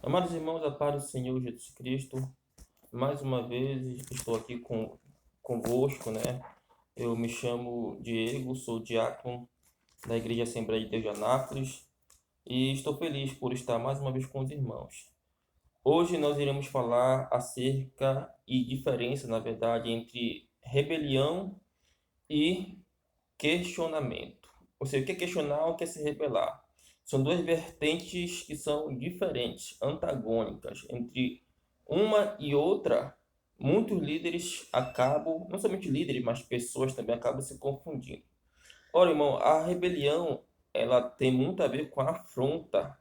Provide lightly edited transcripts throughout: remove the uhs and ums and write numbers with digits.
Amados irmãos, a paz do Senhor Jesus Cristo, mais uma vez estou aqui convosco, né? Eu me chamo Diego, sou diácono da Igreja Assembleia de Deus de Anápolis e estou feliz por estar mais uma vez com os irmãos. Hoje nós iremos falar acerca e diferença, na verdade, entre rebelião e questionamento. Ou seja, o que é questionar, o que é se rebelar. São duas vertentes que são diferentes, antagônicas. Entre uma e outra, muitos líderes acabam, não somente líderes, mas pessoas também acabam se confundindo. Ora, irmão, a rebelião, ela tem muito a ver com a afronta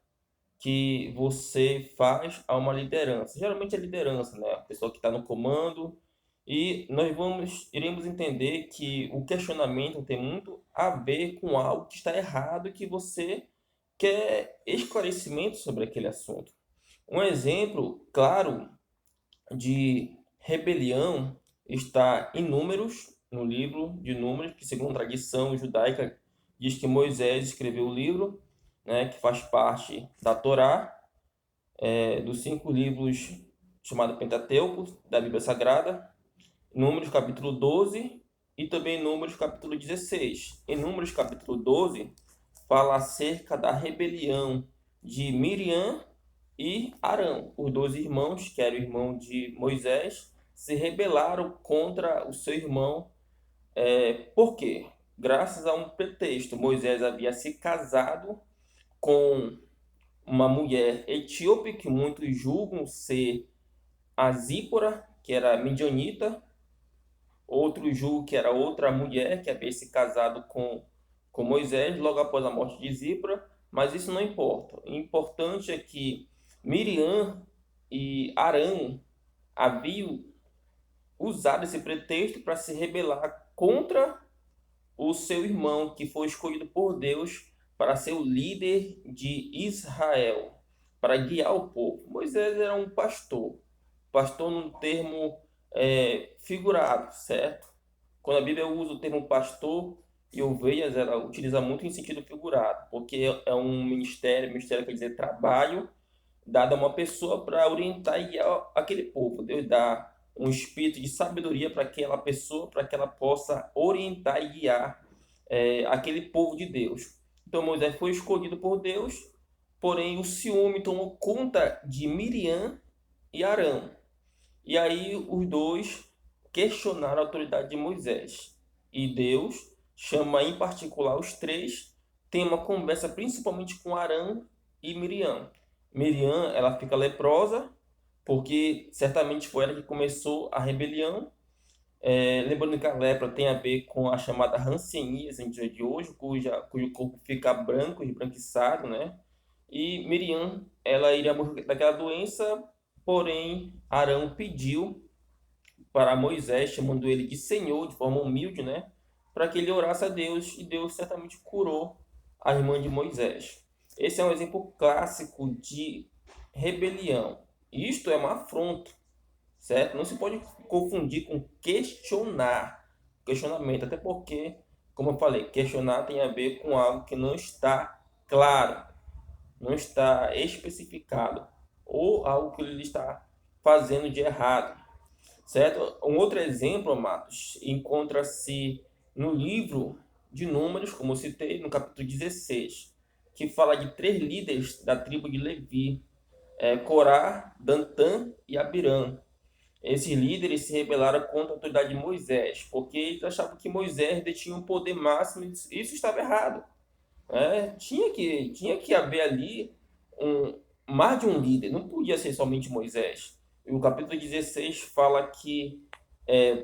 que você faz a uma liderança. Geralmente é liderança, né? A pessoa que está no comando. E nós iremos entender que o questionamento tem muito a ver com algo que está errado e que você quer esclarecimento sobre aquele assunto. Um exemplo claro de rebelião está em Números, no livro de Números, que segundo a tradição judaica diz que Moisés escreveu o livro, né, que faz parte da Torá, dos 5 livros chamado Pentateuco, da Bíblia Sagrada. Números capítulo 12 e também Números capítulo 16. Em Números capítulo 12 fala acerca da rebelião de Miriam e Arão. Os dois irmãos, que eram irmão de Moisés, se rebelaram contra o seu irmão. Por quê? Graças a um pretexto. Moisés havia se casado com uma mulher etíope, que muitos julgam ser a Zípora, que era midianita. Outro julgam que era outra mulher que havia se casado com Moisés logo após a morte de Zípora, mas isso não importa. O importante é que Miriam e Arão haviam usado esse pretexto para se rebelar contra o seu irmão, que foi escolhido por Deus para ser o líder de Israel, para guiar o povo. Moisés era um pastor, pastor num termo figurado, certo? Quando a Bíblia usa o termo pastor e ovelhas, ela utiliza muito em sentido figurado, porque é um ministério quer dizer trabalho, dado a uma pessoa para orientar e guiar aquele povo. Deus dá um espírito de sabedoria para aquela pessoa, para que ela possa orientar e guiar aquele povo de Deus. Então Moisés foi escolhido por Deus, porém o ciúme tomou conta de Miriam e Arão. E aí os dois questionaram a autoridade de Moisés. E Deus chama em particular os três, tem uma conversa principalmente com Arão e Miriam. Miriam, ela fica leprosa, porque certamente foi ela que começou a rebelião. Lembrando que a lepra tem a ver com a chamada hanseníase em dia de hoje, cujo corpo fica branco, esbranquiçado, né? E Miriam, ela iria morrer daquela doença, porém Arão pediu para Moisés, chamando ele de Senhor, de forma humilde, né? Para que ele orasse a Deus, e Deus certamente curou a irmã de Moisés. Esse é um exemplo clássico de rebelião. Isto é uma afronta, certo? Não se pode confundir com questionar, questionamento, até porque, como eu falei, questionar tem a ver com algo que não está claro, não está especificado, ou algo que ele está fazendo de errado. Certo? Um outro exemplo, amados, encontra-se no livro de Números, como eu citei, no capítulo 16, que fala de 3 líderes da tribo de Levi, Corá, Dantã e Abirã. Esses líderes se rebelaram contra a autoridade de Moisés, porque eles achavam que Moisés detinha um poder máximo, e isso estava errado. Tinha que haver ali mais de um líder, não podia ser somente Moisés. E o capítulo 16 fala que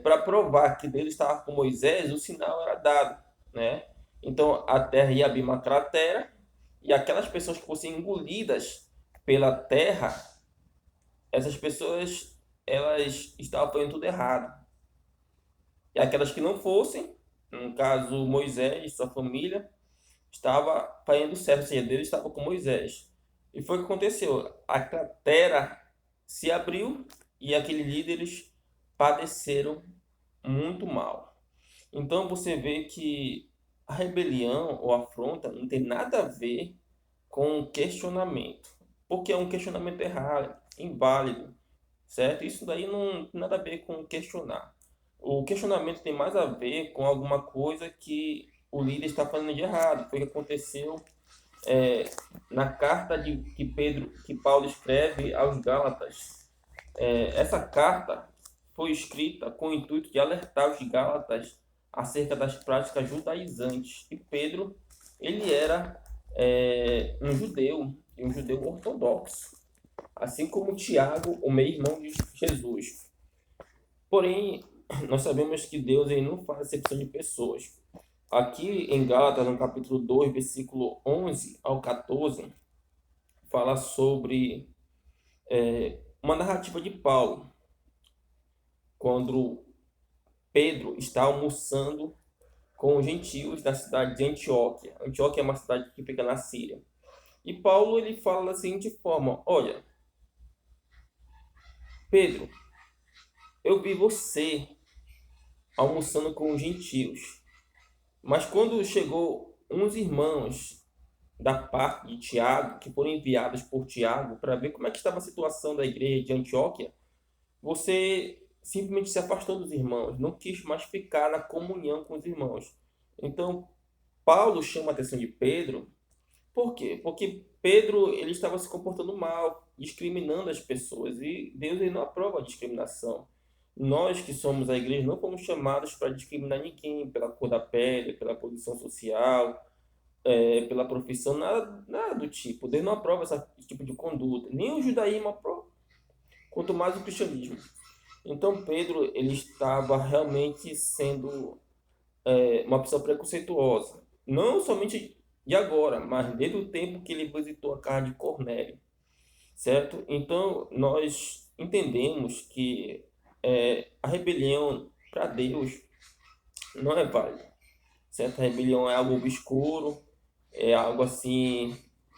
para provar que Deus estava com Moisés, o sinal era dado, né? Então a terra ia abrir uma cratera e aquelas pessoas que fossem engolidas pela terra, essas pessoas elas estavam fazendo tudo errado. E aquelas que não fossem, no caso Moisés e sua família, estava fazendo certo, ou seja, Deus estava com Moisés. E foi o que aconteceu. A cratera se abriu e aqueles líderes padeceram muito mal. Então você vê que a rebelião ou afronta não tem nada a ver com questionamento. porque é um questionamento errado, inválido, certo? Isso daí não tem nada a ver com questionar. O questionamento tem mais a ver com alguma coisa que o líder está fazendo de errado. Foi o que aconteceu é, na carta que Paulo escreve aos Gálatas. Essa carta foi escrita com o intuito de alertar os Gálatas acerca das práticas judaizantes. E Pedro, ele era um judeu ortodoxo, assim como Tiago, o meio-irmão de Jesus. Porém, nós sabemos que Deus ele não faz acepção de pessoas. Aqui em Gálatas, no capítulo 2, versículo 11 ao 14, fala sobre uma narrativa de Paulo, quando Pedro está almoçando com os gentios da cidade de Antioquia. Antioquia é uma cidade que fica na Síria. E Paulo ele fala da seguinte forma: olha, Pedro, eu vi você almoçando com os gentios, mas quando chegou uns irmãos da parte de Tiago, que foram enviados por Tiago para ver como é que estava a situação da igreja de Antioquia, você simplesmente se afastou dos irmãos, não quis mais ficar na comunhão com os irmãos. Então, Paulo chama a atenção de Pedro. Por quê? Porque Pedro ele estava se comportando mal, discriminando as pessoas, e Deus ele não aprova a discriminação. Nós que somos a igreja não fomos chamados para discriminar ninguém pela cor da pele, pela posição social, pela profissão, nada do tipo. Deus não aprova esse tipo de conduta. Nem o judaísmo aprova, quanto mais o cristianismo. Então Pedro ele estava realmente sendo uma pessoa preconceituosa. Não somente de agora, mas desde o tempo que ele visitou a casa de Cornélio, certo? Então nós entendemos que a rebelião para Deus não é válida, certo? A rebelião é algo obscuro, é algo assim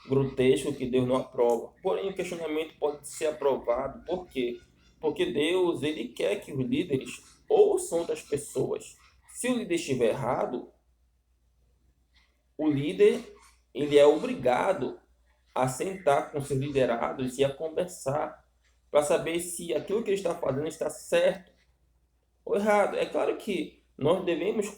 grotesco que Deus não aprova. Porém, o questionamento pode ser aprovado. Por quê? Porque Deus ele quer que os líderes ouçam das pessoas. Se o líder estiver errado, o líder ele é obrigado a sentar com seus liderados e a conversar para saber se aquilo que ele está fazendo está certo ou errado. É claro que nós devemos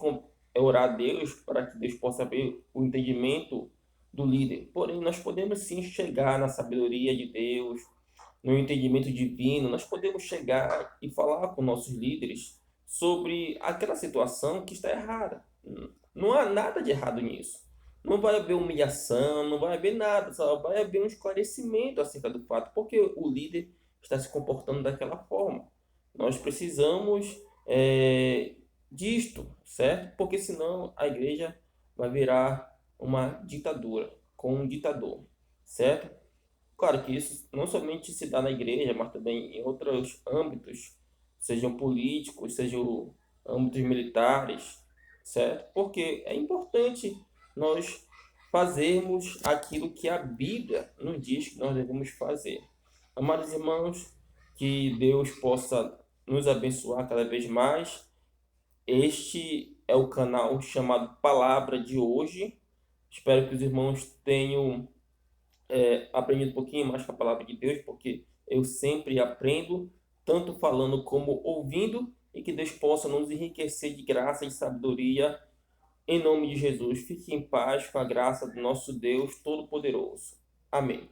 orar a Deus para que Deus possa ver o entendimento do líder. Porém, nós podemos sim chegar na sabedoria de Deus, no entendimento divino. Nós podemos chegar e falar com nossos líderes sobre aquela situação que está errada. Não há nada de errado nisso. Não vai haver humilhação, não vai haver nada, só vai haver um esclarecimento acerca do fato, porque o líder está se comportando daquela forma. Nós precisamos disto, certo? Porque senão a igreja vai virar uma ditadura, com um ditador, certo? Claro que isso não somente se dá na igreja, mas também em outros âmbitos, sejam políticos, sejam âmbitos militares, certo? Porque é importante nós fazermos aquilo que a Bíblia nos diz que nós devemos fazer. Amados irmãos, que Deus possa nos abençoar cada vez mais. Este é o canal chamado Palavra de Hoje. Espero que os irmãos tenham aprendido um pouquinho mais com a palavra de Deus, porque eu sempre aprendo, tanto falando como ouvindo, e que Deus possa nos enriquecer de graça e de sabedoria, em nome de Jesus. Fique em paz com a graça do nosso Deus Todo-Poderoso. Amém.